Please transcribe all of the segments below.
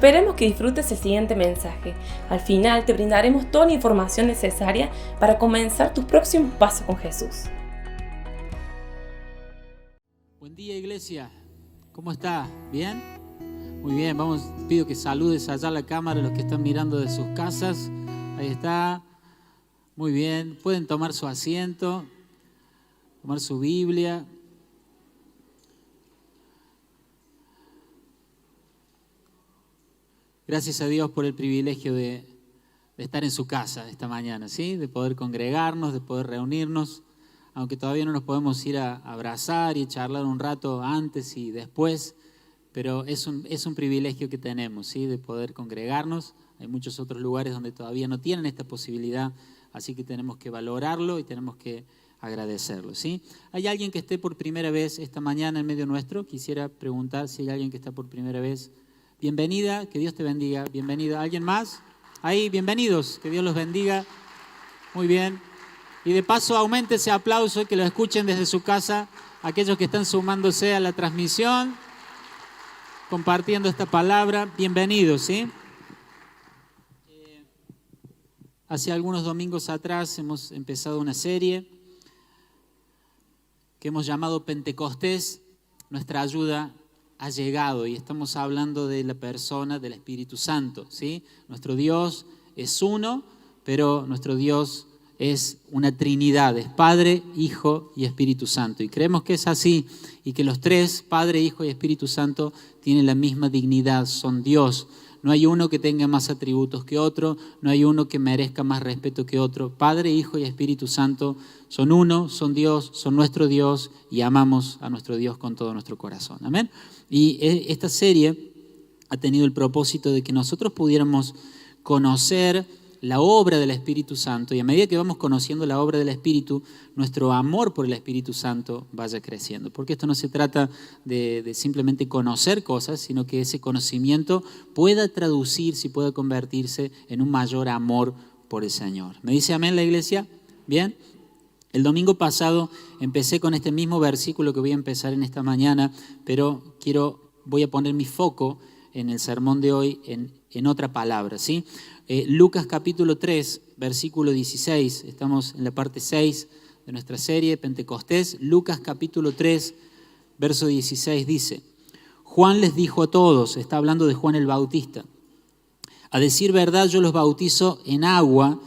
Esperemos que disfrutes el siguiente mensaje. Al final te brindaremos toda la información necesaria para comenzar tu próximo paso con Jesús. Buen día, iglesia. ¿Cómo está? ¿Bien? Muy bien, pido que saludes allá a la cámara los que están mirando de sus casas. Ahí está. Muy bien, pueden tomar su asiento, tomar su Biblia. Gracias a Dios por el privilegio de estar en su casa esta mañana, ¿sí? De poder congregarnos, de poder reunirnos, aunque todavía no nos podemos ir a abrazar y charlar un rato antes y después, pero es un privilegio que tenemos, ¿sí? De poder congregarnos. Hay muchos otros lugares donde todavía no tienen esta posibilidad, así que tenemos que valorarlo y tenemos que agradecerlo, ¿sí? ¿Hay alguien que esté por primera vez esta mañana en medio nuestro? Quisiera preguntar si hay alguien que está por primera vez. Bienvenida, que Dios te bendiga. Bienvenida. ¿Alguien más? Ahí, bienvenidos, que Dios los bendiga. Muy bien. Y de paso aumente ese aplauso, que lo escuchen desde su casa, aquellos que están sumándose a la transmisión, compartiendo esta palabra. Bienvenidos, ¿sí? Hace algunos domingos atrás hemos empezado una serie que hemos llamado Pentecostés, nuestra ayuda ha llegado, y estamos hablando de la persona del Espíritu Santo, ¿sí? Nuestro Dios es uno, pero nuestro Dios es una Trinidad, es Padre, Hijo y Espíritu Santo. Y creemos que es así, y que los tres, Padre, Hijo y Espíritu Santo, tienen la misma dignidad, son Dios. No hay uno que tenga más atributos que otro, no hay uno que merezca más respeto que otro. Padre, Hijo y Espíritu Santo son uno, son Dios, son nuestro Dios, y amamos a nuestro Dios con todo nuestro corazón. Amén. Y esta serie ha tenido el propósito de que nosotros pudiéramos conocer la obra del Espíritu Santo, y a medida que vamos conociendo la obra del Espíritu, nuestro amor por el Espíritu Santo vaya creciendo. Porque esto no se trata de simplemente conocer cosas, sino que ese conocimiento pueda traducirse y pueda convertirse en un mayor amor por el Señor. ¿Me dice amén la iglesia? ¿Bien? El domingo pasado empecé con este mismo versículo que voy a empezar en esta mañana, pero voy a poner mi foco en el sermón de hoy en otra palabra, ¿sí? Lucas capítulo 3, versículo 16, estamos en la parte 6 de nuestra serie Pentecostés. Lucas capítulo 3, verso 16 dice: Juan les dijo a todos, está hablando de Juan el Bautista: a decir verdad yo los bautizo en agua,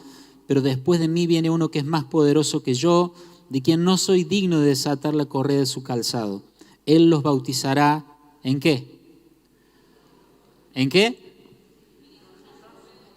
pero después de mí viene uno que es más poderoso que yo, de quien no soy digno de desatar la correa de su calzado. Él los bautizará, ¿en qué? ¿En qué?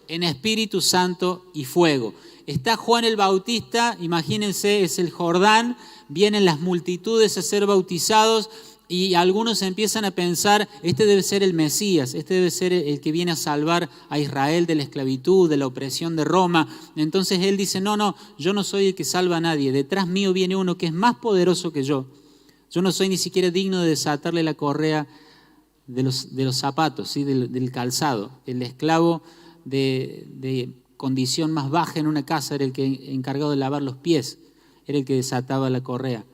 En Espíritu Santo y fuego. Está Juan el Bautista, imagínense, es el Jordán, vienen las multitudes a ser bautizados, y algunos empiezan a pensar, este debe ser el Mesías, este debe ser el que viene a salvar a Israel de la esclavitud, de la opresión de Roma. Entonces él dice, no, yo no soy el que salva a nadie, detrás mío viene uno que es más poderoso que yo. Yo no soy ni siquiera digno de desatarle la correa de los zapatos, ¿sí? del calzado. El esclavo de condición más baja en una casa era el que encargado de lavar los pies, era el que desataba la correa.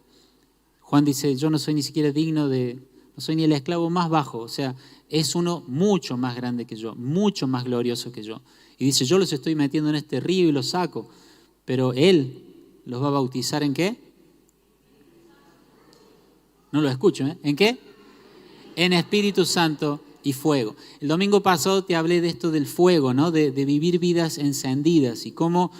Juan dice, yo no soy ni siquiera digno no soy ni el esclavo más bajo, o sea, es uno mucho más grande que yo, mucho más glorioso que yo. Y dice, yo los estoy metiendo en este río y los saco, pero Él los va a bautizar ¿en qué? No lo escucho, ¿eh? ¿En qué? En Espíritu Santo y fuego. El domingo pasado te hablé de esto del fuego, ¿no? De vivir vidas encendidas, y cómo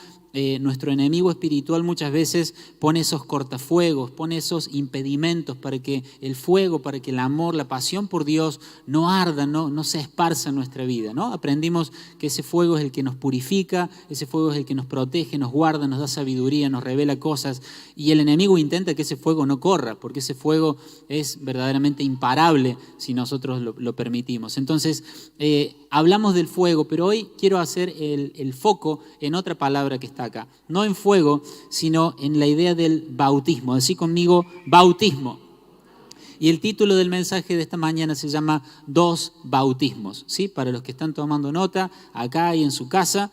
nuestro enemigo espiritual muchas veces pone esos cortafuegos, pone esos impedimentos para que el fuego, para que el amor, la pasión por Dios no arda, no se esparza en nuestra vida, ¿no? Aprendimos que ese fuego es el que nos purifica, ese fuego es el que nos protege, nos guarda, nos da sabiduría, nos revela cosas, y el enemigo intenta que ese fuego no corra, porque ese fuego es verdaderamente imparable si nosotros lo permitimos. Entonces, hablamos del fuego, pero hoy quiero hacer el foco en otra palabra que está acá. No en fuego, sino en la idea del bautismo. Decí conmigo, bautismo. Y el título del mensaje de esta mañana se llama Dos bautismos, ¿sí? Para los que están tomando nota, acá y en su casa,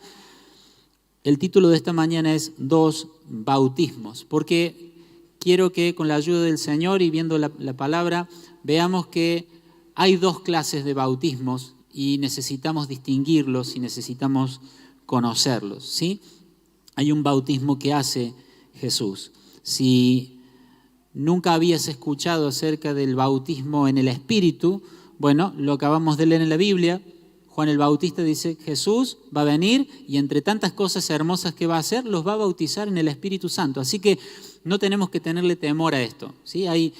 el título de esta mañana es Dos bautismos, porque quiero que con la ayuda del Señor y viendo la palabra, veamos que hay dos clases de bautismos y necesitamos distinguirlos y necesitamos conocerlos, ¿sí? Hay un bautismo que hace Jesús. Si nunca habías escuchado acerca del bautismo en el Espíritu, bueno, lo acabamos de leer en la Biblia. Juan el Bautista dice, Jesús va a venir y entre tantas cosas hermosas que va a hacer, los va a bautizar en el Espíritu Santo. Así que no tenemos que tenerle temor a esto, ¿sí? Hay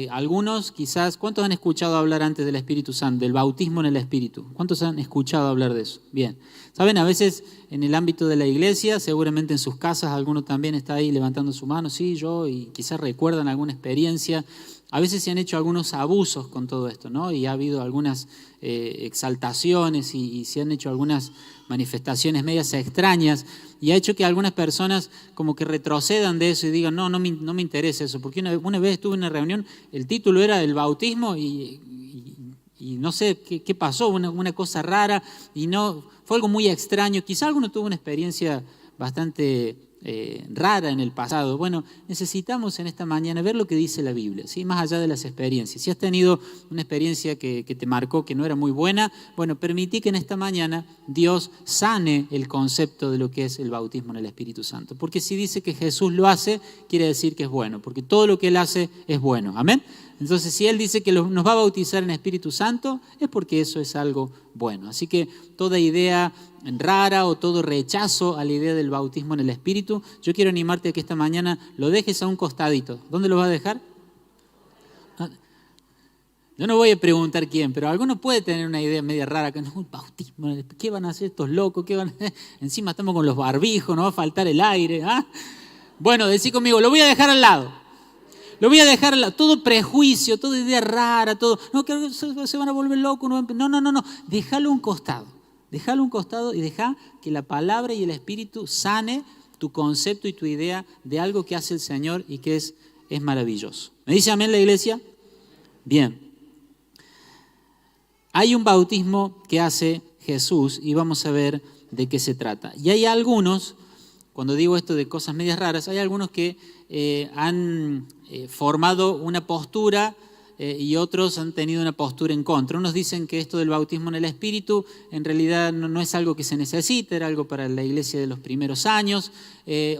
algunos quizás, ¿cuántos han escuchado hablar antes del Espíritu Santo, del bautismo en el Espíritu? ¿Cuántos han escuchado hablar de eso? Bien. Saben, a veces en el ámbito de la iglesia, seguramente en sus casas, alguno también está ahí levantando su mano, sí, yo, y quizás recuerdan alguna experiencia. A veces se han hecho algunos abusos con todo esto, ¿no? Y ha habido algunas exaltaciones y se han hecho algunas manifestaciones medias extrañas y ha hecho que algunas personas como que retrocedan de eso y digan, no me interesa eso, porque una vez estuve en una reunión, el título era el bautismo y no sé qué pasó, una cosa rara y no fue algo muy extraño. Quizá alguno tuvo una experiencia bastante rara en el pasado. Bueno, necesitamos en esta mañana ver lo que dice la Biblia, ¿sí? Más allá de las experiencias. Si has tenido una experiencia que te marcó, que no era muy buena, bueno, permití que en esta mañana Dios sane el concepto de lo que es el bautismo en el Espíritu Santo. Porque si dice que Jesús lo hace, quiere decir que es bueno, porque todo lo que Él hace es bueno. ¿Amén? Entonces, si Él dice que nos va a bautizar en Espíritu Santo, es porque eso es algo bueno. Así que toda idea rara o todo rechazo a la idea del bautismo en el Espíritu, yo quiero animarte a que esta mañana lo dejes a un costadito. ¿Dónde lo vas a dejar? Yo no voy a preguntar quién, pero alguno puede tener una idea media rara, que no, el bautismo, ¿qué van a hacer estos locos? Encima estamos con los barbijos, no va a faltar el aire. ¿Ah? Bueno, decí conmigo, lo voy a dejar al lado. Lo voy a dejar al lado. Todo prejuicio, toda idea rara, todo. No, que se van a volver locos. No. Déjalo a un costado. Déjalo a un costado y deja que la palabra y el Espíritu sane tu concepto y tu idea de algo que hace el Señor y que es maravilloso. ¿Me dice amén la iglesia? Bien. Hay un bautismo que hace Jesús y vamos a ver de qué se trata. Y hay algunos, cuando digo esto de cosas medias raras, hay algunos que han formado una postura y otros han tenido una postura en contra. Unos dicen que esto del bautismo en el Espíritu en realidad no es algo que se necesita, era algo para la iglesia de los primeros años.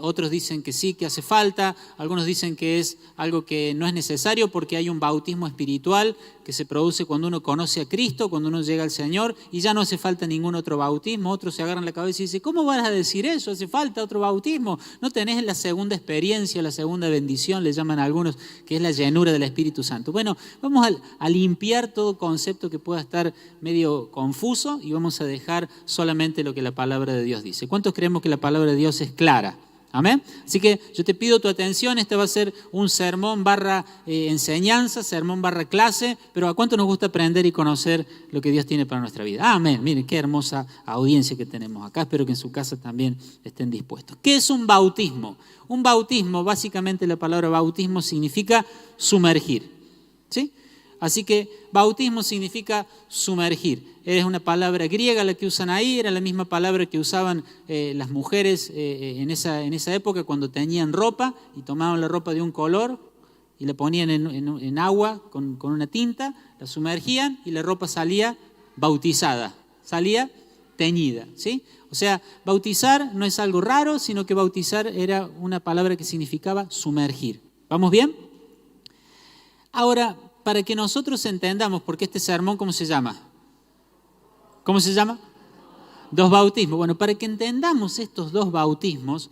Otros dicen que sí, que hace falta. Algunos dicen que es algo que no es necesario porque hay un bautismo espiritual que se produce cuando uno conoce a Cristo, cuando uno llega al Señor y ya no hace falta ningún otro bautismo. Otros se agarran la cabeza y dicen, ¿cómo vas a decir eso? ¿Hace falta otro bautismo? ¿No tenés la segunda experiencia, la segunda bendición, le llaman a algunos, que es la llenura del Espíritu Santo? Bueno, vamos a limpiar todo concepto que pueda estar medio confuso y vamos a dejar solamente lo que la palabra de Dios dice. ¿Cuántos creemos que la palabra de Dios es clara? Amén. Así que yo te pido tu atención. Este va a ser un sermón barra enseñanza, sermón barra clase, pero ¿a cuánto nos gusta aprender y conocer lo que Dios tiene para nuestra vida? Amén. Miren qué hermosa audiencia que tenemos acá. Espero que en su casa también estén dispuestos. ¿Qué es un bautismo? Un bautismo, básicamente la palabra bautismo significa sumergir, ¿sí? Así que bautismo significa sumergir. Es una palabra griega la que usan ahí, era la misma palabra que usaban las mujeres en esa época cuando tenían ropa y tomaban la ropa de un color y la ponían en agua con una tinta, la sumergían y la ropa salía bautizada, salía teñida, ¿sí? O sea, bautizar no es algo raro, sino que bautizar era una palabra que significaba sumergir. ¿Vamos bien? Ahora, para que nosotros entendamos, porque este sermón, ¿cómo se llama? ¿Cómo se llama? Dos bautismos. Bueno, para que entendamos estos dos bautismos,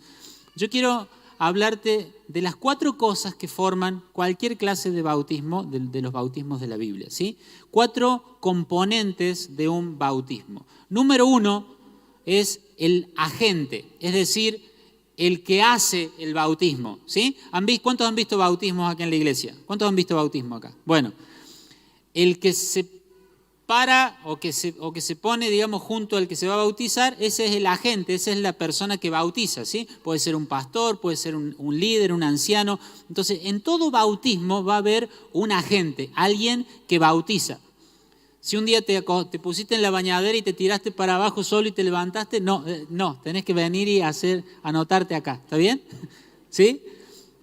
yo quiero hablarte de las 4 cosas que forman cualquier clase de bautismo, de los bautismos de la Biblia, ¿sí? 4 componentes de un bautismo. Número 1 es el agente, es decir, el que hace el bautismo, ¿sí? ¿Cuántos han visto bautismos acá en la iglesia? ¿Cuántos han visto bautismo acá? Bueno, el que se para o que se pone, digamos, junto al que se va a bautizar, ese es el agente, esa es la persona que bautiza, ¿sí? Puede ser un pastor, puede ser un líder, un anciano. Entonces, en todo bautismo va a haber un agente, alguien que bautiza. Si un día te pusiste en la bañadera y te tiraste para abajo solo y te levantaste, no, tenés que venir y anotarte acá, ¿está bien? ¿Sí?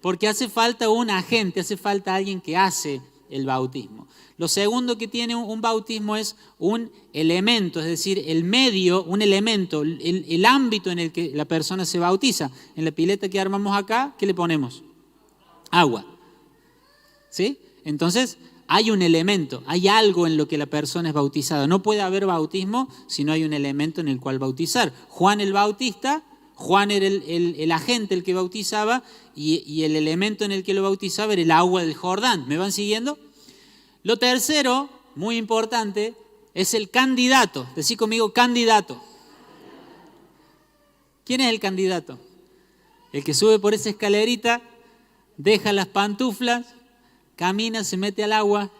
Porque hace falta un agente, hace falta alguien que hace el bautismo. Lo segundo que tiene un bautismo es un elemento, es decir, el medio, un elemento, el ámbito en el que la persona se bautiza. En la pileta que armamos acá, ¿qué le ponemos? Agua. ¿Sí? Entonces, hay un elemento, hay algo en lo que la persona es bautizada. No puede haber bautismo si no hay un elemento en el cual bautizar. Juan el Bautista, Juan era el agente, el que bautizaba, y el elemento en el que lo bautizaba era el agua del Jordán. ¿Me van siguiendo? Lo tercero, muy importante, es el candidato. Decí conmigo, candidato. ¿Quién es el candidato? El que sube por esa escalerita, deja las pantuflas, camina, se mete al agua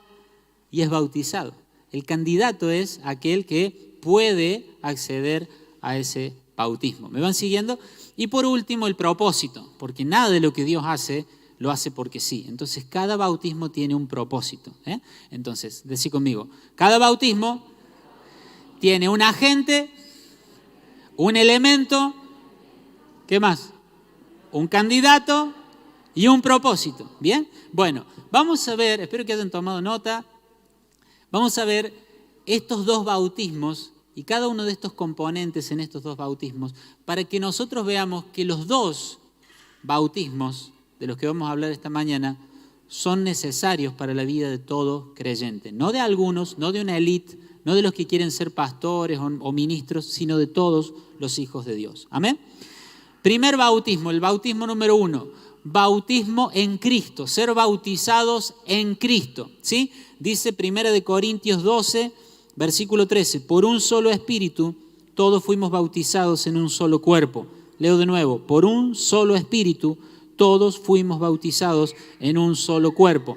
y es bautizado. El candidato es aquel que puede acceder a ese bautismo. ¿Me van siguiendo? Y por último, el propósito, porque nada de lo que Dios hace, lo hace porque sí. Entonces, cada bautismo tiene un propósito. Entonces, decí conmigo, cada bautismo tiene un agente, un elemento, ¿qué más? Un candidato y un propósito. ¿Bien? Bueno, vamos a ver, espero que hayan tomado nota, vamos a ver estos dos bautismos y cada uno de estos componentes en estos dos bautismos para que nosotros veamos que los dos bautismos de los que vamos a hablar esta mañana son necesarios para la vida de todo creyente. No de algunos, no de una élite, no de los que quieren ser pastores o ministros, sino de todos los hijos de Dios. ¿Amén? Primer bautismo, el bautismo número 1. Bautismo en Cristo, ser bautizados en Cristo. ¿Sí? Dice 1 Corintios 12, versículo 13. Por un solo espíritu todos fuimos bautizados en un solo cuerpo. Leo de nuevo. Por un solo espíritu todos fuimos bautizados en un solo cuerpo.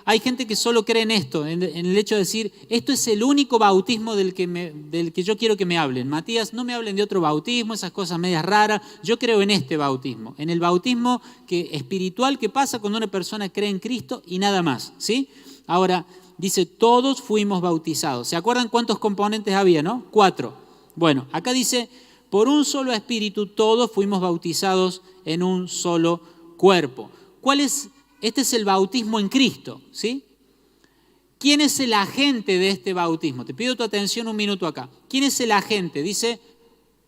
Hay gente que solo cree en esto, en el hecho de decir, esto es el único bautismo del que yo quiero que me hablen. Matías, no me hablen de otro bautismo, esas cosas medias raras. Yo creo en este bautismo, en el bautismo espiritual que pasa cuando una persona cree en Cristo y nada más. ¿Sí? Ahora, dice, todos fuimos bautizados. ¿Se acuerdan cuántos componentes había, no? 4. Bueno, acá dice, por un solo espíritu todos fuimos bautizados en un solo cuerpo. Este es el bautismo en Cristo, ¿sí? ¿Quién es el agente de este bautismo? Te pido tu atención un minuto acá. ¿Quién es el agente? Dice,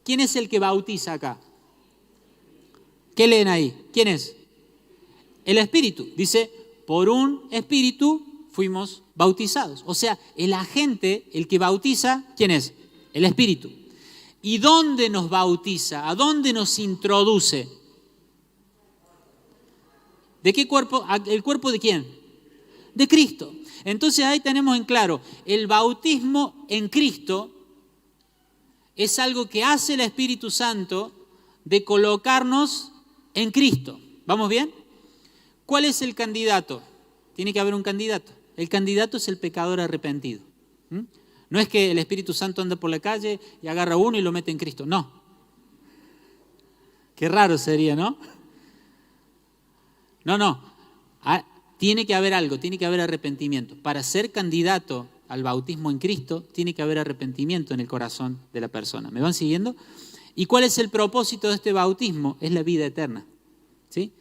¿quién es el que bautiza acá? ¿Qué leen ahí? ¿Quién es? El Espíritu. Dice, por un Espíritu fuimos bautizados. O sea, el agente, el que bautiza, ¿quién es? El Espíritu. ¿Y dónde nos bautiza? ¿A dónde nos introduce? ¿De qué cuerpo? ¿El cuerpo de quién? De Cristo. Entonces ahí tenemos en claro, el bautismo en Cristo es algo que hace el Espíritu Santo de colocarnos en Cristo. ¿Vamos bien? ¿Cuál es el candidato? Tiene que haber un candidato. El candidato es el pecador arrepentido. No es que el Espíritu Santo anda por la calle y agarra a uno y lo mete en Cristo. No. Qué raro sería, ¿no? No. Tiene que haber algo, tiene que haber arrepentimiento. Para ser candidato al bautismo en Cristo, tiene que haber arrepentimiento en el corazón de la persona. ¿Me van siguiendo? ¿Y cuál es el propósito de este bautismo? Es la vida eterna. ¿Sí?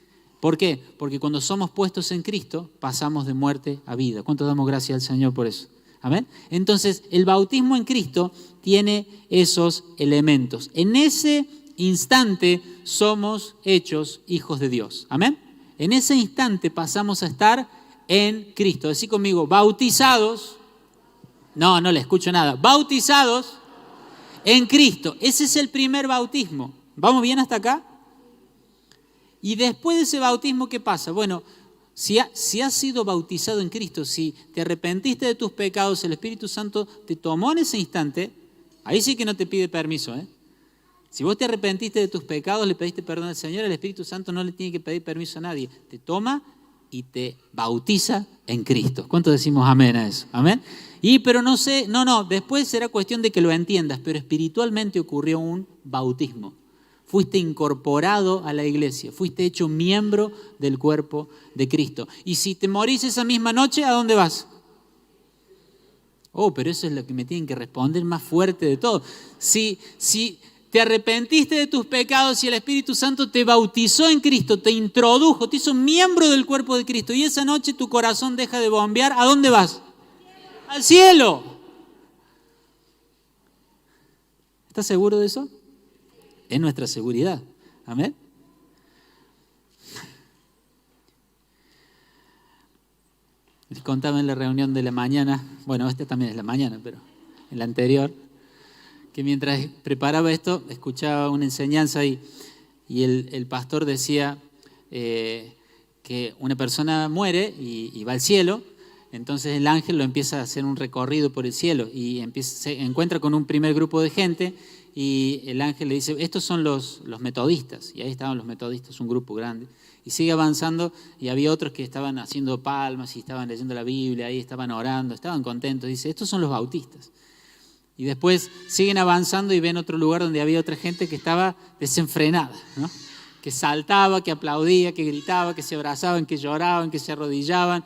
¿Por qué? Porque cuando somos puestos en Cristo, pasamos de muerte a vida. ¿Cuánto damos gracias al Señor por eso? ¿Amén? Entonces, el bautismo en Cristo tiene esos elementos. En ese instante somos hechos hijos de Dios. ¿Amén? En ese instante pasamos a estar en Cristo. Decí conmigo, bautizados. No le escucho nada. Bautizados en Cristo. Ese es el primer bautismo. ¿Vamos bien hasta acá? Y después de ese bautismo, ¿qué pasa? Bueno, si has sido bautizado en Cristo, si te arrepentiste de tus pecados, el Espíritu Santo te tomó en ese instante, ahí sí que no te pide permiso, ¿eh? Si vos te arrepentiste de tus pecados, le pediste perdón al Señor, el Espíritu Santo no le tiene que pedir permiso a nadie. Te toma y te bautiza en Cristo. ¿Cuántos decimos amén a eso? ¿Amén? Pero no sé, después será cuestión de que lo entiendas, pero espiritualmente ocurrió un bautismo. Fuiste incorporado a la iglesia, fuiste hecho miembro del cuerpo de Cristo. Y si te morís esa misma noche, ¿a dónde vas? Pero eso es lo que me tienen que responder más fuerte de todo. Si te arrepentiste de tus pecados y el Espíritu Santo te bautizó en Cristo, te introdujo, te hizo miembro del cuerpo de Cristo y esa noche tu corazón deja de bombear, ¿a dónde vas? ¡Al cielo! ¿Estás seguro de eso? Es nuestra seguridad. Amén. Les contaba en la reunión de la mañana, bueno, esta también es la mañana, pero en la anterior, que mientras preparaba esto, escuchaba una enseñanza y el pastor decía que una persona muere y va al cielo, entonces el ángel lo empieza a hacer un recorrido por el cielo y se encuentra con un primer grupo de gente y el ángel le dice, estos son los metodistas, y ahí estaban los metodistas, un grupo grande. Y sigue avanzando y había otros que estaban haciendo palmas y estaban leyendo la Biblia, ahí estaban orando, estaban contentos. Dice, estos son los bautistas. Y después siguen avanzando y ven otro lugar donde había otra gente que estaba desenfrenada, ¿no? Que saltaba, que aplaudía, que gritaba, que se abrazaban, que lloraban, que se arrodillaban.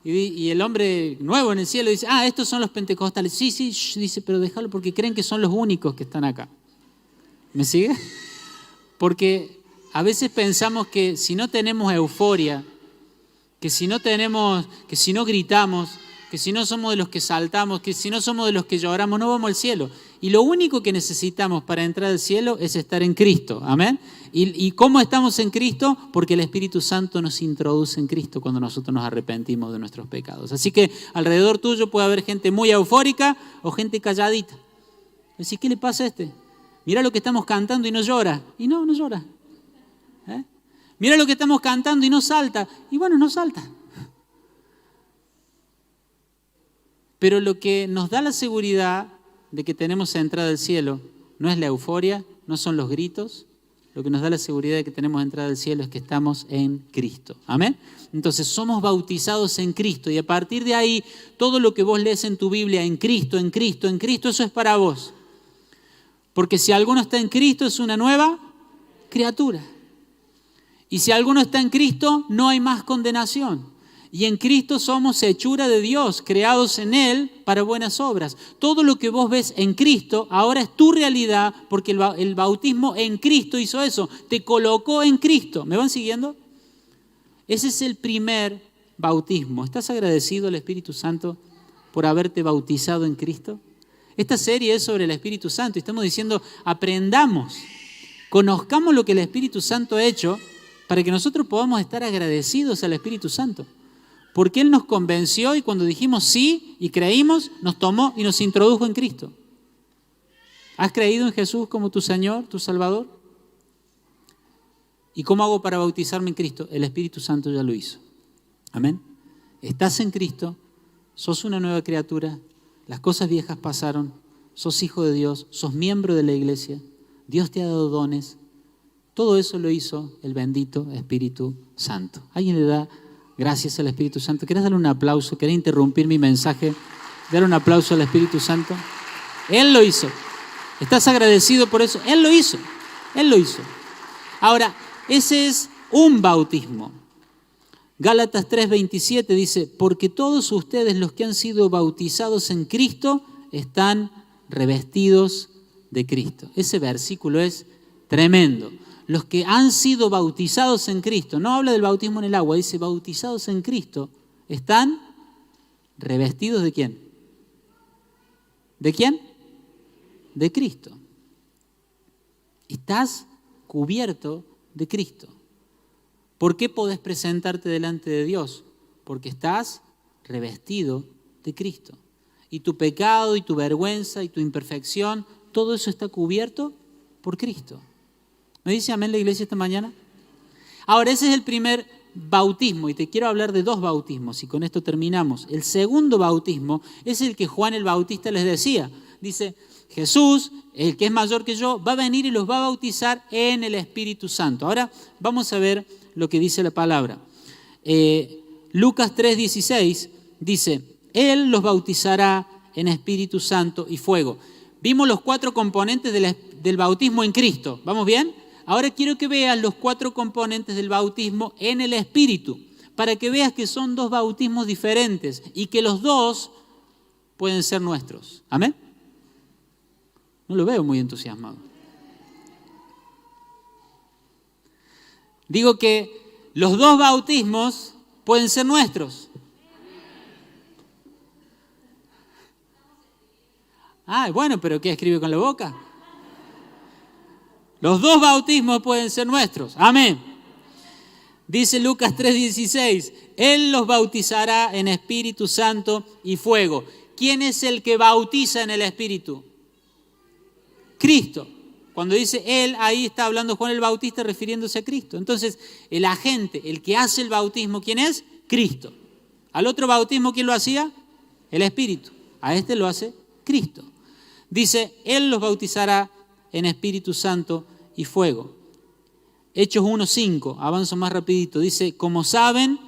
Y el hombre nuevo en el cielo dice, estos son los pentecostales. Sí, dice, pero déjalo porque creen que son los únicos que están acá. ¿Me sigue? Porque a veces pensamos que si no tenemos euforia, que si no gritamos, que si no somos de los que saltamos, que si no somos de los que lloramos, no vamos al cielo. Y lo único que necesitamos para entrar al cielo es estar en Cristo. Amén. ¿Y cómo estamos en Cristo? Porque el Espíritu Santo nos introduce en Cristo cuando nosotros nos arrepentimos de nuestros pecados. Así que alrededor tuyo puede haber gente muy eufórica o gente calladita. Decís, ¿qué le pasa a este? Mira lo que estamos cantando y no llora. Y no llora. Mira lo que estamos cantando y no salta. Y bueno, no salta. Pero lo que nos da la seguridad de que tenemos entrada al cielo no es la euforia, no son los gritos. Lo que nos da la seguridad de que tenemos entrada al cielo es que estamos en Cristo. Amén. Entonces somos bautizados en Cristo y a partir de ahí todo lo que vos lees en tu Biblia, en Cristo, en Cristo, en Cristo, eso es para vos. Porque si alguno está en Cristo es una nueva criatura. Y si alguno está en Cristo, no hay más condenación. Y en Cristo somos hechura de Dios, creados en Él para buenas obras. Todo lo que vos ves en Cristo ahora es tu realidad porque el bautismo en Cristo hizo eso. Te colocó en Cristo. ¿Me van siguiendo? Ese es el primer bautismo. ¿Estás agradecido al Espíritu Santo por haberte bautizado en Cristo? Esta serie es sobre el Espíritu Santo y estamos diciendo, aprendamos, conozcamos lo que el Espíritu Santo ha hecho para que nosotros podamos estar agradecidos al Espíritu Santo. Porque Él nos convenció y cuando dijimos sí y creímos, nos tomó y nos introdujo en Cristo. ¿Has creído en Jesús como tu Señor, tu Salvador? ¿Y cómo hago para bautizarme en Cristo? El Espíritu Santo ya lo hizo. Amén. Estás en Cristo, sos una nueva criatura, las cosas viejas pasaron, sos hijo de Dios, sos miembro de la iglesia, Dios te ha dado dones. Todo eso lo hizo el bendito Espíritu Santo. ¿Alguien le da gracias al Espíritu Santo? ¿Querés darle un aplauso? ¿Querés interrumpir mi mensaje? Darle un aplauso al Espíritu Santo. Él lo hizo. ¿Estás agradecido por eso? Él lo hizo. Él lo hizo. Ahora, ese es un bautismo. Gálatas 3:27 dice, porque todos ustedes los que han sido bautizados en Cristo están revestidos de Cristo. Ese versículo es tremendo. Los que han sido bautizados en Cristo, no habla del bautismo en el agua, dice bautizados en Cristo, están revestidos ¿de quién? ¿De quién? De Cristo. Estás cubierto de Cristo. ¿Por qué podés presentarte delante de Dios? Porque estás revestido de Cristo. Y tu pecado y tu vergüenza y tu imperfección, todo eso está cubierto por Cristo. ¿Me dice amén la iglesia esta mañana? Ahora, ese es el primer bautismo y te quiero hablar de dos bautismos y con esto terminamos. El segundo bautismo es el que Juan el Bautista les decía. Dice, Jesús, el que es mayor que yo, va a venir y los va a bautizar en el Espíritu Santo. Ahora vamos a ver lo que dice la palabra. Lucas 3:16 dice, Él los bautizará en Espíritu Santo y fuego. Vimos los 4 componentes del bautismo en Cristo. ¿Vamos bien? Ahora quiero que veas los 4 componentes del bautismo en el Espíritu, para que veas que son 2 bautismos diferentes y que los 2 pueden ser nuestros. ¿Amén? No lo veo muy entusiasmado. Digo que los dos bautismos pueden ser nuestros. Ah, bueno, pero ¿qué escribe con la boca? Los dos bautismos pueden ser nuestros. Amén. Dice Lucas 3:16, Él los bautizará en Espíritu Santo y fuego. ¿Quién es el que bautiza en el Espíritu? Cristo. Cuando dice Él, ahí está hablando Juan el Bautista refiriéndose a Cristo. Entonces, el agente, el que hace el bautismo, ¿quién es? Cristo. Al otro bautismo, ¿quién lo hacía? El Espíritu. A este lo hace Cristo. Dice, Él los bautizará en Espíritu Santo y fuego. Hechos 1:5, avanzo más rapidito. Dice, como saben,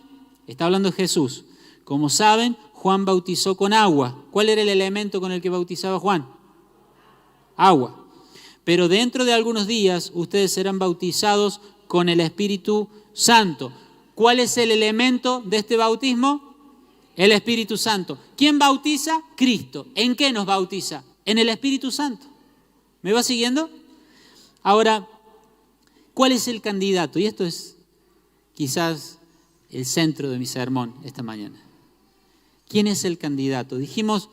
está hablando Jesús, como saben, Juan bautizó con agua. ¿Cuál era el elemento con el que bautizaba Juan? Agua. Pero dentro de algunos días ustedes serán bautizados con el Espíritu Santo. ¿Cuál es el elemento de este bautismo? El Espíritu Santo. ¿Quién bautiza? Cristo. ¿En qué nos bautiza? En el Espíritu Santo. ¿Me va siguiendo? Ahora, ¿cuál es el candidato? Y esto es quizás el centro de mi sermón esta mañana. ¿Quién es el candidato? Dijimos,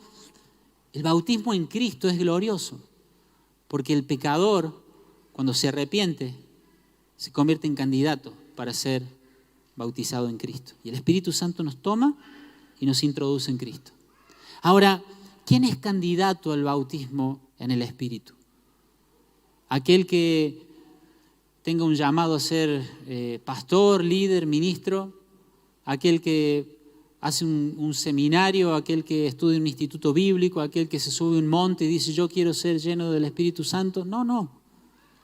el bautismo en Cristo es glorioso, porque el pecador, cuando se arrepiente, se convierte en candidato para ser bautizado en Cristo. Y el Espíritu Santo nos toma y nos introduce en Cristo. Ahora, ¿quién es candidato al bautismo en el Espíritu? Aquel que tenga un llamado a ser pastor, líder, ministro, aquel que hace un seminario, aquel que estudia en un instituto bíblico, aquel que se sube a un monte y dice yo quiero ser lleno del Espíritu Santo. No.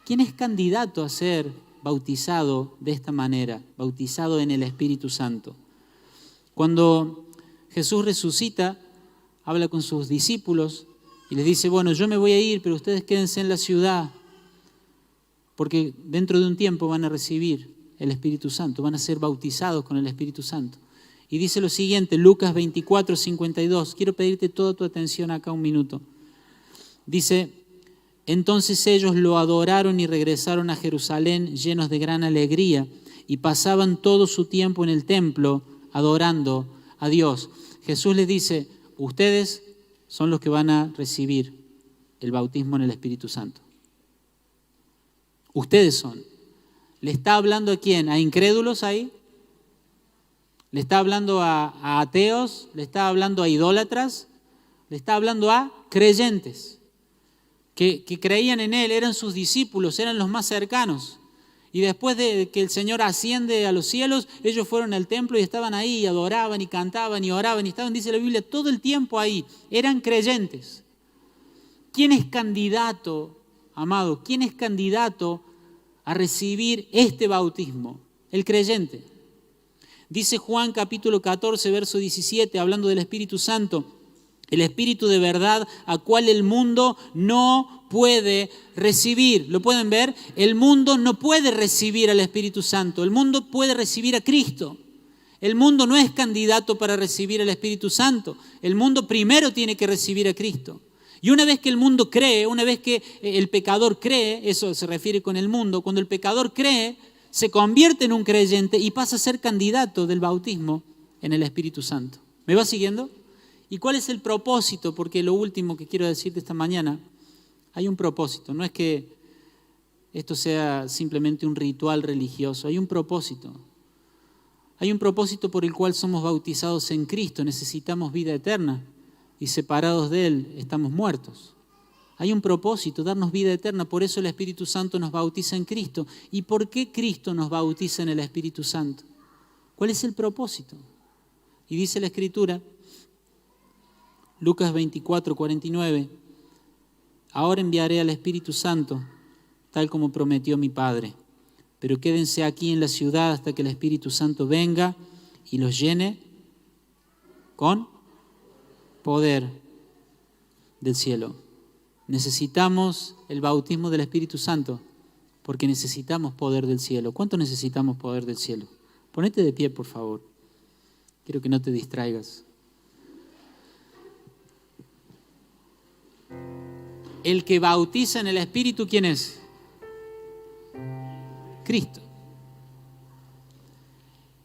¿Quién es candidato a ser bautizado de esta manera? Bautizado en el Espíritu Santo. Cuando Jesús resucita, habla con sus discípulos y les dice, bueno, yo me voy a ir, pero ustedes quédense en la ciudad, porque dentro de un tiempo van a recibir el Espíritu Santo, van a ser bautizados con el Espíritu Santo. Y dice lo siguiente, Lucas 24:52. Quiero pedirte toda tu atención acá un minuto. Dice, entonces ellos lo adoraron y regresaron a Jerusalén llenos de gran alegría y pasaban todo su tiempo en el templo adorando a Dios. Jesús les dice, ustedes son los que van a recibir el bautismo en el Espíritu Santo. Ustedes son. ¿Le está hablando a quién? ¿A incrédulos ahí? ¿Le está hablando a ateos? ¿Le está hablando a idólatras? Le está hablando a creyentes que creían en Él, eran sus discípulos, eran los más cercanos. Y después de que el Señor asciende a los cielos, ellos fueron al templo y estaban ahí, y adoraban y cantaban y oraban y estaban, dice la Biblia, todo el tiempo ahí. Eran creyentes. ¿Quién es candidato, amado? ¿Quién es candidato a recibir este bautismo? El creyente. Dice Juan capítulo 14, verso 17, hablando del Espíritu Santo, el Espíritu de verdad a cual el mundo no puede recibir. ¿Lo pueden ver? El mundo no puede recibir al Espíritu Santo, el mundo puede recibir a Cristo. El mundo no es candidato para recibir al Espíritu Santo, el mundo primero tiene que recibir a Cristo. Y una vez que el mundo cree, una vez que el pecador cree, eso se refiere con el mundo, cuando el pecador cree, se convierte en un creyente y pasa a ser candidato del bautismo en el Espíritu Santo. ¿Me va siguiendo? ¿Y cuál es el propósito? Porque lo último que quiero decirte esta mañana, hay un propósito. No es que esto sea simplemente un ritual religioso, hay un propósito. Hay un propósito por el cual somos bautizados en Cristo, necesitamos vida eterna y separados de Él estamos muertos. Hay un propósito, darnos vida eterna, por eso el Espíritu Santo nos bautiza en Cristo. ¿Y por qué Cristo nos bautiza en el Espíritu Santo? ¿Cuál es el propósito? Y dice la Escritura, Lucas 24:49, ahora enviaré al Espíritu Santo, tal como prometió mi Padre, pero quédense aquí en la ciudad hasta que el Espíritu Santo venga y los llene con poder del cielo. Necesitamos el bautismo del Espíritu Santo porque necesitamos poder del cielo. ¿Cuánto necesitamos poder del cielo? Ponete de pie, por favor. Quiero que no te distraigas. El que bautiza en el Espíritu, ¿quién es? Cristo.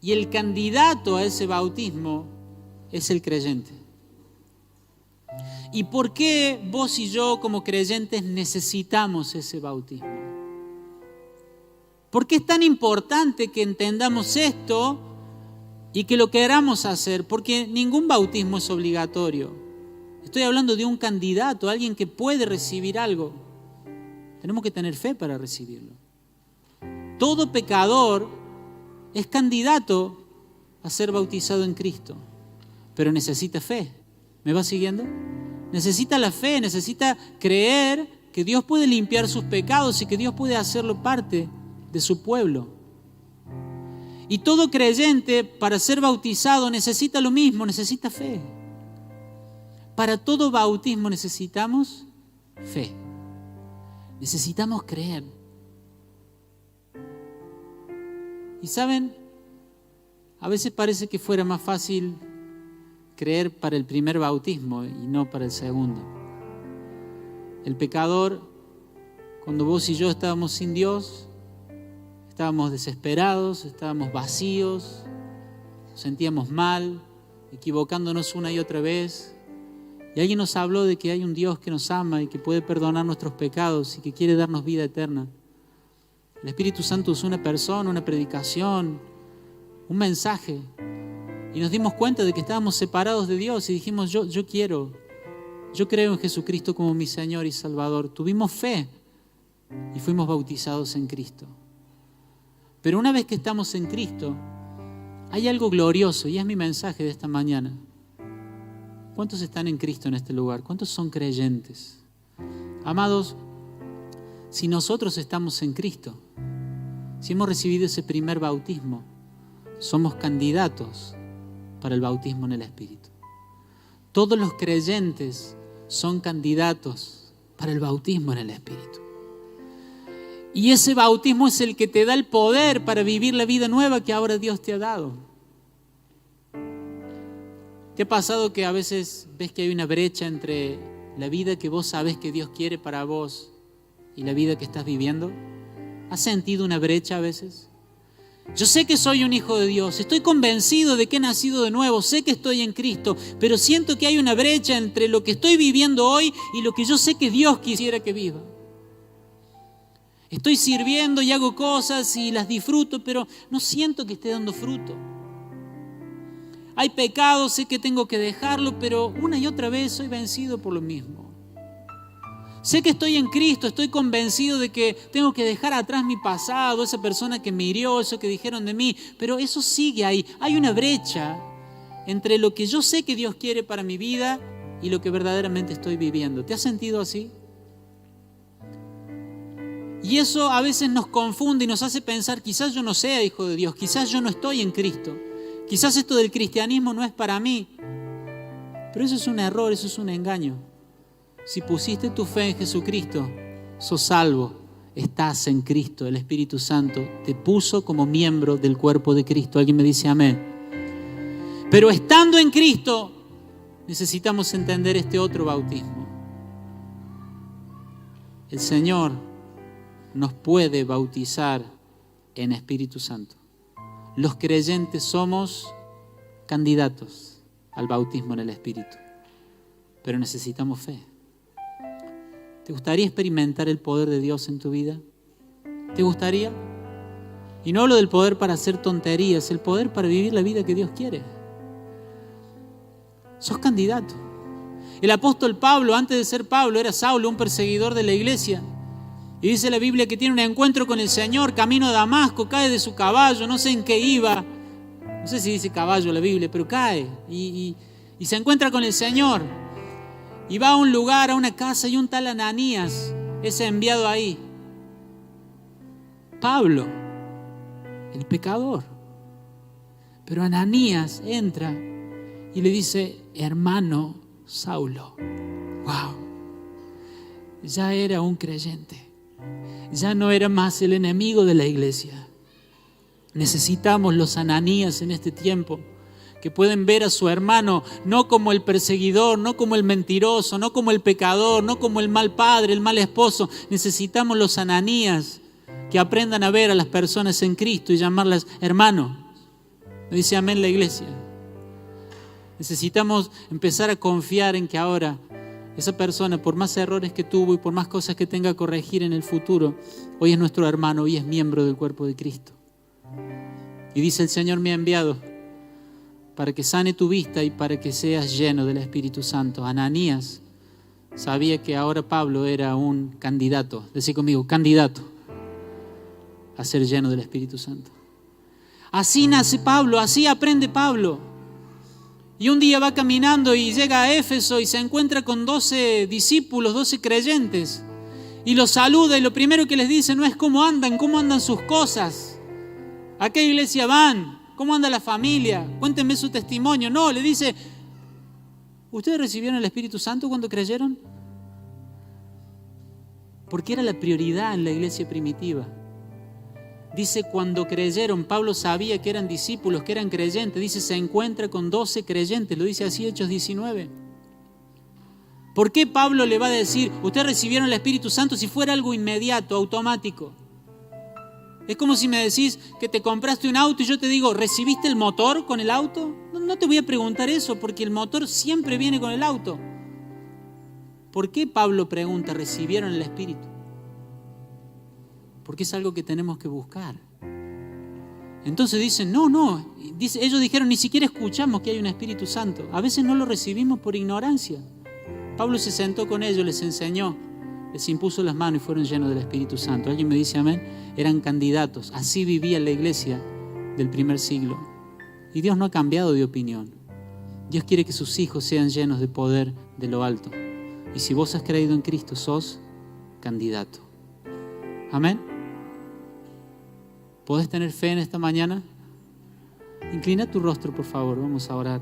Y el candidato a ese bautismo es el creyente. ¿Y por qué vos y yo como creyentes necesitamos ese bautismo? ¿Por qué es tan importante que entendamos esto y que lo queramos hacer? Porque ningún bautismo es obligatorio. Estoy hablando de un candidato, alguien que puede recibir algo. Tenemos que tener fe para recibirlo. Todo pecador es candidato a ser bautizado en Cristo, pero necesita fe. ¿Me va siguiendo? Necesita la fe, necesita creer que Dios puede limpiar sus pecados y que Dios puede hacerlo parte de su pueblo. Y todo creyente para ser bautizado necesita lo mismo, necesita fe. Para todo bautismo necesitamos fe. Necesitamos creer. Y saben, a veces parece que fuera más fácil creer para el primer bautismo y no para el segundo. El pecador, cuando vos y yo estábamos sin Dios, estábamos desesperados, estábamos vacíos, nos sentíamos mal, equivocándonos una y otra vez. Y alguien nos habló de que hay un Dios que nos ama y que puede perdonar nuestros pecados y que quiere darnos vida eterna. El Espíritu Santo usó una persona, una predicación, un mensaje. Y nos dimos cuenta de que estábamos separados de Dios y dijimos, yo creo en Jesucristo como mi Señor y Salvador. Tuvimos fe y fuimos bautizados en Cristo. Pero una vez que estamos en Cristo, hay algo glorioso y es mi mensaje de esta mañana. ¿Cuántos están en Cristo en este lugar? ¿Cuántos son creyentes? Amados, si nosotros estamos en Cristo, si hemos recibido ese primer bautismo, somos candidatos para el bautismo en el Espíritu. Todos los creyentes son candidatos para el bautismo en el Espíritu. Y ese bautismo es el que te da el poder para vivir la vida nueva que ahora Dios te ha dado. ¿Te ha pasado que a veces ves que hay una brecha entre la vida que vos sabés que Dios quiere para vos y la vida que estás viviendo? ¿Has sentido una brecha a veces? Yo sé que soy un hijo de Dios, estoy convencido de que he nacido de nuevo, sé que estoy en Cristo, pero siento que hay una brecha entre lo que estoy viviendo hoy y lo que yo sé que Dios quisiera que viva. Estoy sirviendo y hago cosas y las disfruto, pero no siento que esté dando fruto. Hay pecado, sé que tengo que dejarlo, pero una y otra vez soy vencido por lo mismo. Sé que estoy en Cristo, estoy convencido de que tengo que dejar atrás mi pasado, esa persona que me hirió, eso que dijeron de mí, pero eso sigue ahí. Hay una brecha entre lo que yo sé que Dios quiere para mi vida y lo que verdaderamente estoy viviendo. ¿Te has sentido así? Y eso a veces nos confunde y nos hace pensar, quizás yo no sea hijo de Dios, quizás yo no estoy en Cristo, quizás esto del cristianismo no es para mí. Pero eso es un error, eso es un engaño. Si pusiste tu fe en Jesucristo, sos salvo, estás en Cristo. El Espíritu Santo te puso como miembro del cuerpo de Cristo. ¿Alguien me dice amén? Pero estando en Cristo, necesitamos entender este otro bautismo. El Señor nos puede bautizar en Espíritu Santo. Los creyentes somos candidatos al bautismo en el Espíritu, pero necesitamos fe. ¿Te gustaría experimentar el poder de Dios en tu vida? ¿Te gustaría? Y no hablo del poder para hacer tonterías, el poder para vivir la vida que Dios quiere. Sos candidato. El apóstol Pablo, antes de ser Pablo, era Saulo, un perseguidor de la iglesia. Y dice la Biblia que tiene un encuentro con el Señor, camino a Damasco, cae de su caballo, no sé en qué iba. No sé si dice caballo la Biblia, pero cae y se encuentra con el Señor. Y va a un lugar, a una casa, y un tal Ananías es enviado ahí. Pablo, el pecador. Pero Ananías entra y le dice, hermano Saulo. Wow. Ya era un creyente. Ya no era más el enemigo de la iglesia. Necesitamos los Ananías en este tiempo, que pueden ver a su hermano no como el perseguidor, no como el mentiroso, no como el pecador, no como el mal padre, el mal esposo. Necesitamos los Ananías que aprendan a ver a las personas en Cristo y llamarlas hermano. ¿Me dice amén la iglesia? Necesitamos empezar a confiar en que ahora esa persona, por más errores que tuvo y por más cosas que tenga que corregir en el futuro, hoy es nuestro hermano, hoy es miembro del cuerpo de Cristo. Y dice: el Señor me ha enviado para que sane tu vista y para que seas lleno del Espíritu Santo. Ananías sabía que ahora Pablo era un candidato, decí conmigo, candidato a ser lleno del Espíritu Santo. Así nace Pablo, así aprende Pablo. Y un día va caminando y llega a Éfeso y se encuentra con 12 discípulos, 12 creyentes. Y los saluda y lo primero que les dice no es cómo andan sus cosas. ¿A qué iglesia van? ¿Cómo anda la familia? Cuéntenme su testimonio. No, le dice: ¿ustedes recibieron el Espíritu Santo cuando creyeron? Porque era la prioridad en la iglesia primitiva. Dice: cuando creyeron, Pablo sabía que eran discípulos, que eran creyentes. Dice: se encuentra con 12 creyentes. Lo dice así Hechos 19. ¿Por qué Pablo le va a decir: ustedes recibieron el Espíritu Santo, si fuera algo inmediato, automático? Es como si me decís que te compraste un auto y yo te digo: ¿recibiste el motor con el auto? No te voy a preguntar eso, porque el motor siempre viene con el auto. ¿Por qué Pablo pregunta: ¿recibieron el Espíritu? Porque es algo que tenemos que buscar. Entonces dicen: no. Ellos dijeron: ni siquiera escuchamos que hay un Espíritu Santo. A veces no lo recibimos por ignorancia. Pablo se sentó con ellos, les enseñó, les impuso las manos y fueron llenos del Espíritu Santo. ¿Alguien me dice amén? Eran candidatos. Así vivía la iglesia del primer siglo. Y Dios no ha cambiado de opinión. Dios quiere que sus hijos sean llenos de poder de lo alto. Y si vos has creído en Cristo, sos candidato. Amén. ¿Podés tener fe en esta mañana? Inclina tu rostro, por favor. Vamos a orar.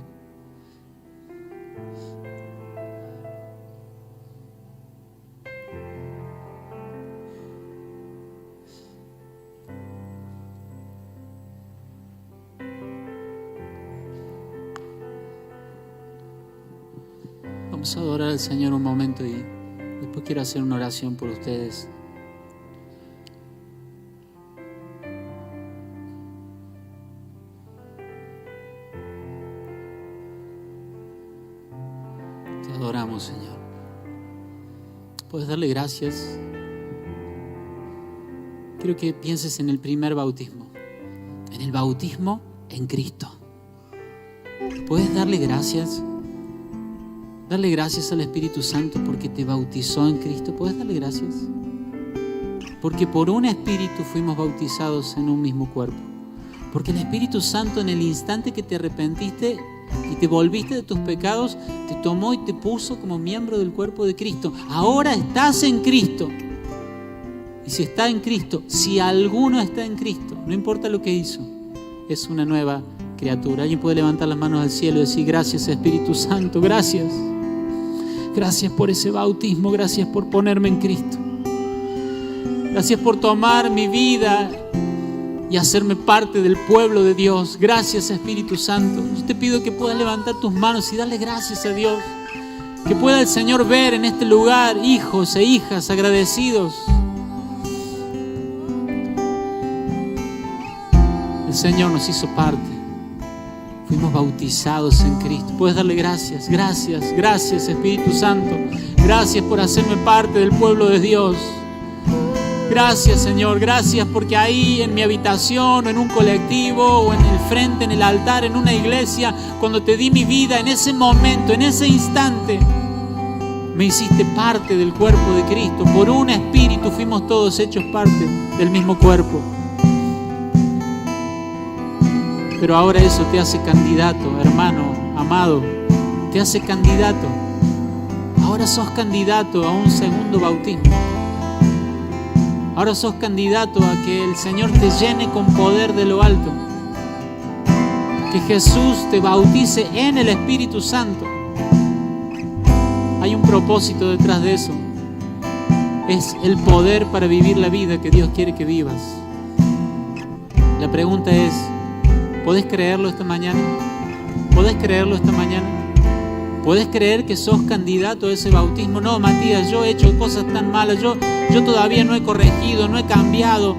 Vamos a adorar al Señor un momento y después quiero hacer una oración por ustedes. Te adoramos, Señor. ¿Puedes darle gracias? Quiero que pienses en el primer bautismo, en el bautismo en Cristo. ¿Puedes darle gracias? Darle gracias al Espíritu Santo porque te bautizó en Cristo. ¿Puedes darle gracias? Porque por un Espíritu fuimos bautizados en un mismo cuerpo. Porque el Espíritu Santo, en el instante que te arrepentiste y te volviste de tus pecados, te tomó y te puso como miembro del cuerpo de Cristo. Ahora estás en Cristo. Y si está en Cristo, si alguno está en Cristo, no importa lo que hizo, es una nueva criatura. Alguien puede levantar las manos al cielo y decir: gracias, Espíritu Santo, gracias. Gracias por ese bautismo, gracias por ponerme en Cristo. Gracias por tomar mi vida y hacerme parte del pueblo de Dios. Gracias, Espíritu Santo. Yo te pido que puedas levantar tus manos y darle gracias a Dios. Que pueda el Señor ver en este lugar hijos e hijas agradecidos. El Señor nos hizo parte. Fuimos bautizados en Cristo. Puedes darle gracias, gracias, gracias, Espíritu Santo. Gracias por hacerme parte del pueblo de Dios. Gracias, Señor, gracias porque ahí en mi habitación o en un colectivo o en el frente, en el altar, en una iglesia, cuando te di mi vida, en ese momento, en ese instante, me hiciste parte del cuerpo de Cristo. Por un Espíritu fuimos todos hechos parte del mismo cuerpo. Pero ahora eso te hace candidato, hermano, amado. Te hace candidato. Ahora sos candidato a un segundo bautismo. Ahora sos candidato a que el Señor te llene con poder de lo alto. Que Jesús te bautice en el Espíritu Santo. Hay un propósito detrás de eso. Es el poder para vivir la vida que Dios quiere que vivas. La pregunta es: ¿podés creerlo esta mañana? ¿Podés creerlo esta mañana? ¿Podés creer que sos candidato a ese bautismo? No, Matías, yo he hecho cosas tan malas, yo todavía no he corregido, no he cambiado.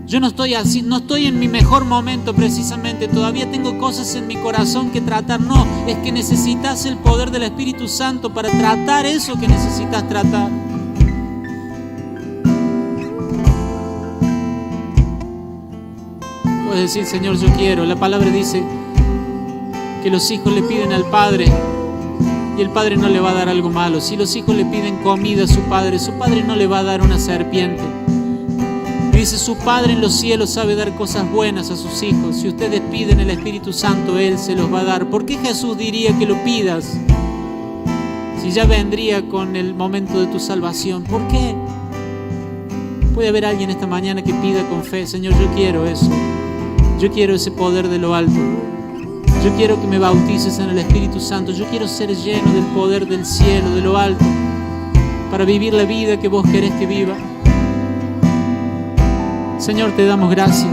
Yo no estoy así, no estoy en mi mejor momento precisamente, todavía tengo cosas en mi corazón que tratar. No, es que necesitas el poder del Espíritu Santo para tratar eso que necesitas tratar. Puedes decir, Señor, yo quiero. La palabra dice que los hijos le piden al Padre y el Padre no le va a dar algo malo. Si los hijos le piden comida a su Padre no le va a dar una serpiente. Dice, su Padre en los cielos sabe dar cosas buenas a sus hijos. Si ustedes piden el Espíritu Santo, Él se los va a dar. ¿Por qué Jesús diría que lo pidas si ya vendría con el momento de tu salvación? ¿Por qué? Puede haber alguien esta mañana que pida con fe, Señor, yo quiero eso. Yo quiero ese poder de lo alto. Yo quiero que me bautices en el Espíritu Santo. Yo quiero ser lleno del poder del cielo, de lo alto, para vivir la vida que vos querés que viva. Señor, te damos gracias.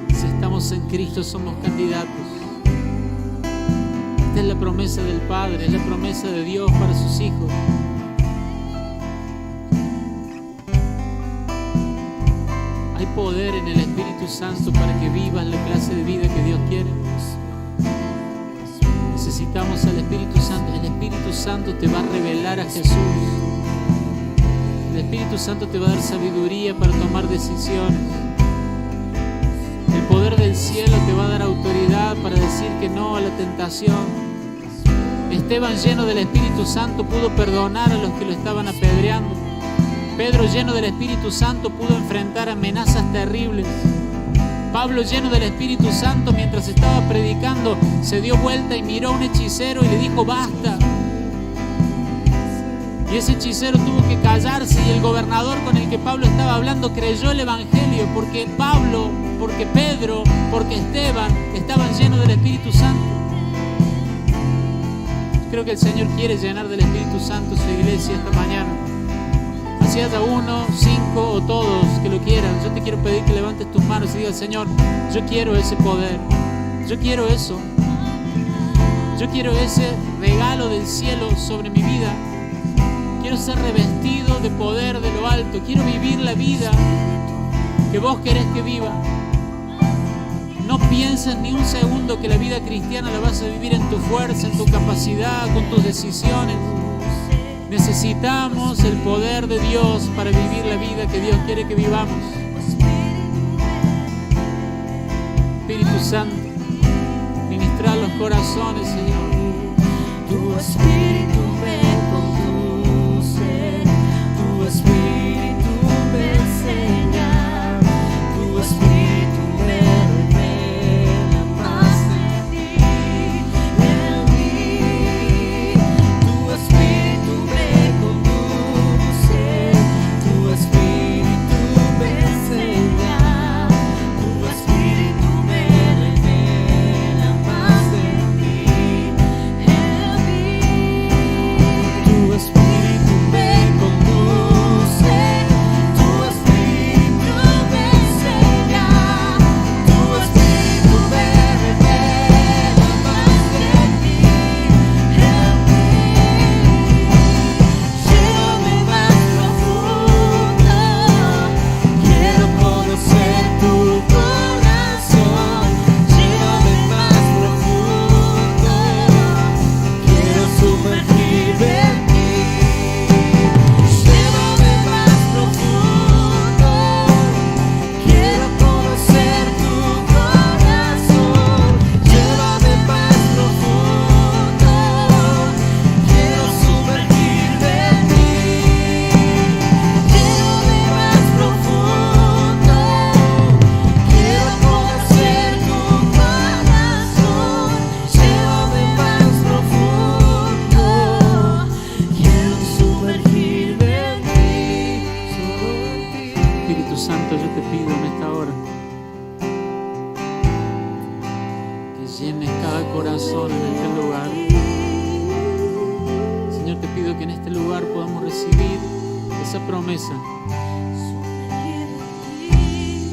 Si estamos en Cristo, somos candidatos. Esta es la promesa del Padre, es la promesa de Dios para sus hijos. Hay poder en el Espíritu Santo para que vivas la clase de vida que Dios quiere. Necesitamos al Espíritu Santo. El Espíritu Santo te va a revelar a Jesús. El Espíritu Santo te va a dar sabiduría para tomar decisiones. El poder del cielo te va a dar autoridad para decir que no a la tentación. Esteban, lleno del Espíritu Santo, pudo perdonar a los que lo estaban apedreando. Pedro, lleno del Espíritu Santo, pudo enfrentar amenazas terribles. Pablo, lleno del Espíritu Santo, mientras estaba predicando, se dio vuelta y miró a un hechicero y le dijo, basta. Y ese hechicero tuvo que callarse, y el gobernador con el que Pablo estaba hablando creyó el Evangelio, porque Pablo, porque Pedro, porque Esteban estaban llenos del Espíritu Santo. Creo que el Señor quiere llenar del Espíritu Santo su iglesia esta mañana. Así haya 1, 5 o todos que lo quieran, yo te quiero pedir que levantes tus manos y digas, Señor, yo quiero ese poder, yo quiero eso, yo quiero ese regalo del cielo sobre mi vida. Quiero ser revestido de poder de lo alto. Quiero vivir la vida que vos querés que viva. No pienses ni un segundo que la vida cristiana la vas a vivir en tu fuerza, en tu capacidad, con tus decisiones. Necesitamos el poder de Dios para vivir la vida que Dios quiere que vivamos. Espíritu Santo, ministrar los corazones, Señor. Tu Espíritu me conduce, tu Espíritu me enseña, tu Espíritu me revela más de ti, en mí. Tu Espíritu me conduce, tu Espíritu Espíritu Santo, yo te pido en esta hora que llenes cada corazón en este lugar. Señor, te pido que en este lugar podamos recibir esa promesa,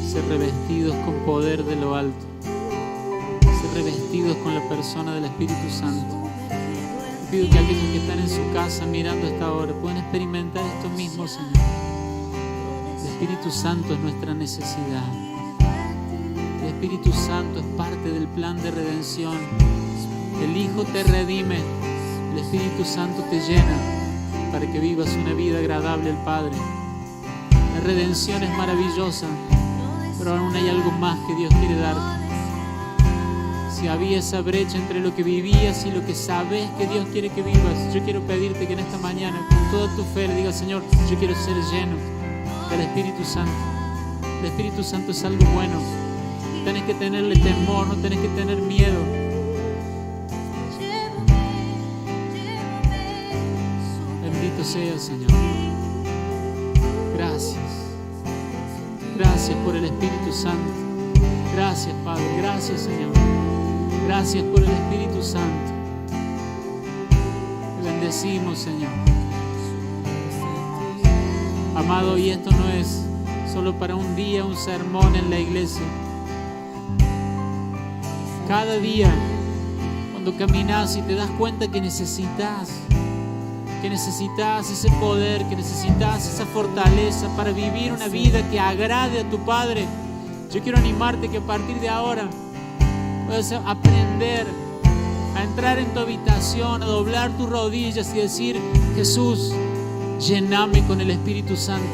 ser revestidos con poder de lo alto, ser revestidos con la persona del Espíritu Santo. Te pido que aquellos que están en su casa mirando esta hora puedan experimentar esto mismo, Señor. El Espíritu Santo es nuestra necesidad. El Espíritu Santo es parte del plan de redención. El Hijo te redime, el Espíritu Santo te llena para que vivas una vida agradable al Padre. La redención es maravillosa, pero aún hay algo más que Dios quiere darte. Si había esa brecha entre lo que vivías y lo que sabes que Dios quiere que vivas, yo quiero pedirte que en esta mañana, con toda tu fe, le digas: Señor, yo quiero ser lleno del Espíritu Santo. El Espíritu Santo es algo bueno. No tenés que tenerle temor, no tenés que tener miedo. Bendito sea, Señor. Gracias. Gracias por el Espíritu Santo. Gracias, Padre. Gracias, Señor. Gracias por el Espíritu Santo. Te bendecimos, Señor. Amado, y esto no es solo para un día, un sermón en la iglesia. Cada día, cuando caminas y te das cuenta que necesitas ese poder, que necesitas esa fortaleza para vivir una vida que agrade a tu Padre, yo quiero animarte que a partir de ahora puedas aprender a entrar en tu habitación, a doblar tus rodillas y decir: Jesús, lléname con el Espíritu Santo.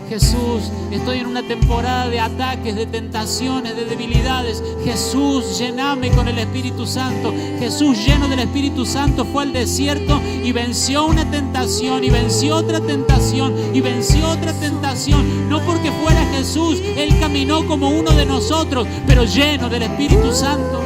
Jesús, estoy en una temporada de ataques, de tentaciones, de debilidades. Jesús, lléname con el Espíritu Santo. Jesús, lleno del Espíritu Santo, fue al desierto y venció una tentación, y venció otra tentación, y venció otra tentación. No porque fuera Jesús, Él caminó como uno de nosotros, pero lleno del Espíritu Santo.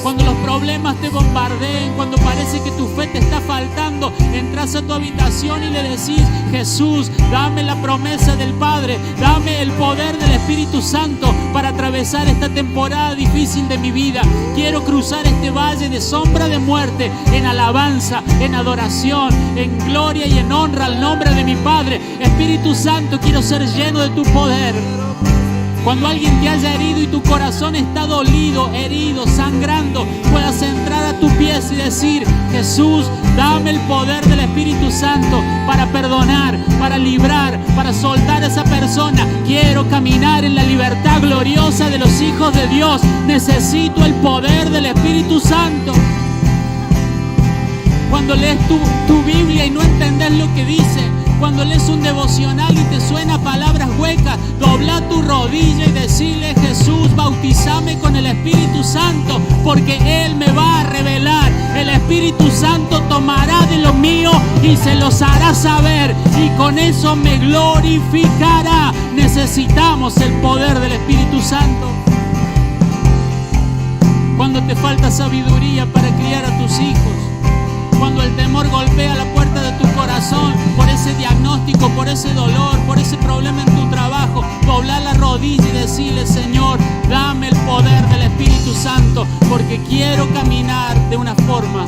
Cuando los problemas te bombardeen, cuando parece que tu fe te está faltando, entras a tu habitación y le decís: Jesús, dame la promesa del Padre, dame el poder del Espíritu Santo para atravesar esta temporada difícil de mi vida. Quiero cruzar este valle de sombra de muerte en alabanza, en adoración, en gloria y en honra al nombre de mi Padre. Espíritu Santo, quiero ser lleno de tu poder. Cuando alguien te haya herido y tu corazón está dolido, herido, sangrando, puedas entrar a tus pies y decir: Jesús, dame el poder del Espíritu Santo para perdonar, para librar, para soltar a esa persona. Quiero caminar en la libertad gloriosa de los hijos de Dios. Necesito el poder del Espíritu Santo. Cuando lees tu Biblia y no entendés lo que dice, cuando lees un devocional y te suena palabras huecas, dobla tu rodilla y decirle: Jesús, bautízame con el Espíritu Santo, porque Él me va a revelar. El Espíritu Santo tomará de lo mío y se los hará saber, y con eso me glorificará. Necesitamos el poder del Espíritu Santo. Cuando te falta sabiduría para criar a tus hijos, cuando el temor golpea la puerta de tu corazón por ese diagnóstico, por ese dolor, por ese problema en tu trabajo, doblar la rodilla y decirle: Señor, dame el poder del Espíritu Santo, porque quiero caminar de una forma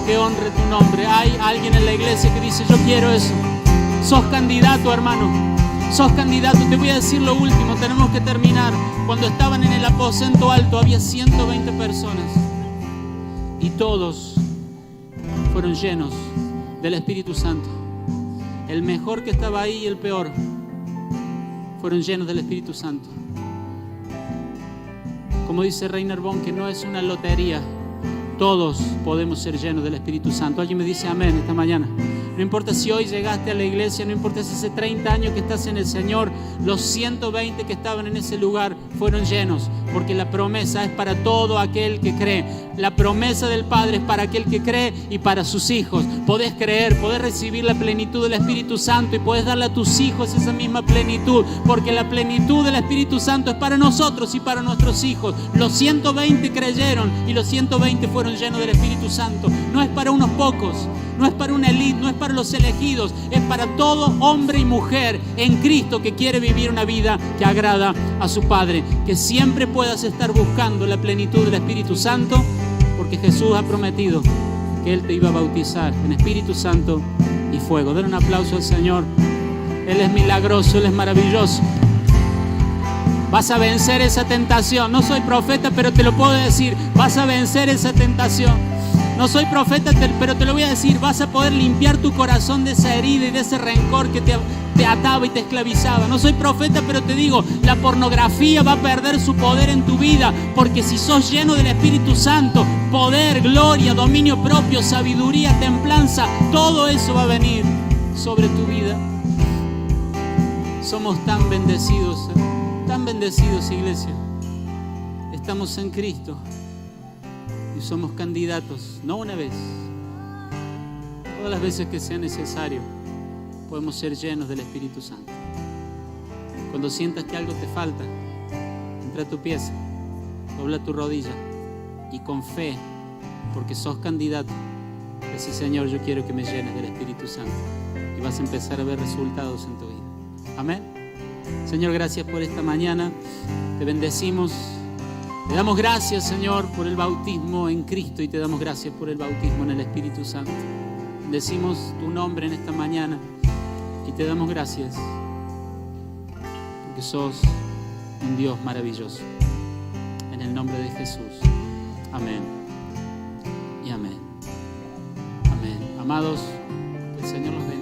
que honre tu nombre. Hay alguien en la iglesia que dice: yo quiero eso. Sos candidato, hermano. Sos candidato. Te voy a decir lo último, tenemos que terminar. Cuando estaban en el aposento alto había 120 personas y todos fueron llenos del Espíritu Santo. El mejor que estaba ahí y el peor fueron llenos del Espíritu Santo. Como dice Reiner Bon, que no es una lotería. Todos podemos ser llenos del Espíritu Santo. Alguien me dice amén esta mañana. No importa si hoy llegaste a la iglesia, no importa si hace 30 años que estás en el Señor, los 120 que estaban en ese lugar fueron llenos. porque la promesa es para todo aquel que cree. La promesa del Padre es para aquel que cree y para sus hijos. Podés creer, podés recibir la plenitud del Espíritu Santo y podés darle a tus hijos esa misma plenitud, porque la plenitud del Espíritu Santo es para nosotros y para nuestros hijos. Los 120 creyeron y los 120 fueron llenos del Espíritu Santo. No es para unos pocos, no es para una élite, no es para los elegidos, es para todo hombre y mujer en Cristo que quiere vivir una vida que agrada a su Padre. Que siempre puedas estar buscando la plenitud del Espíritu Santo, porque Jesús ha prometido que Él te iba a bautizar en Espíritu Santo y fuego. Den un aplauso al Señor. Él es milagroso, Él es maravilloso. Vas a vencer esa tentación. No soy profeta, pero te lo puedo decir. Vas a vencer esa tentación. No soy profeta, pero te lo voy a decir. Vas a poder limpiar tu corazón de esa herida y de ese rencor que te ataba y te esclavizaba. No soy profeta, pero te digo, la pornografía va a perder su poder en tu vida, porque si sos lleno del Espíritu Santo, poder, gloria, dominio propio, sabiduría, templanza, todo eso va a venir sobre tu vida. Somos tan bendecidos, iglesia. Estamos en Cristo y somos candidatos, no una vez, todas las veces que sea necesario. Podemos ser llenos del Espíritu Santo. Cuando sientas que algo te falta, entra a tu pieza, dobla tu rodilla y con fe, porque sos candidato, decís: Señor, yo quiero que me llenes del Espíritu Santo, y vas a empezar a ver resultados en tu vida. Amén. Señor, gracias por esta mañana. Te bendecimos. Te damos gracias, Señor, por el bautismo en Cristo, y te damos gracias por el bautismo en el Espíritu Santo. Bendecimos tu nombre en esta mañana y te damos gracias porque sos un Dios maravilloso. En el nombre de Jesús. Amén y amén. Amén. Amados, que el Señor los bendiga.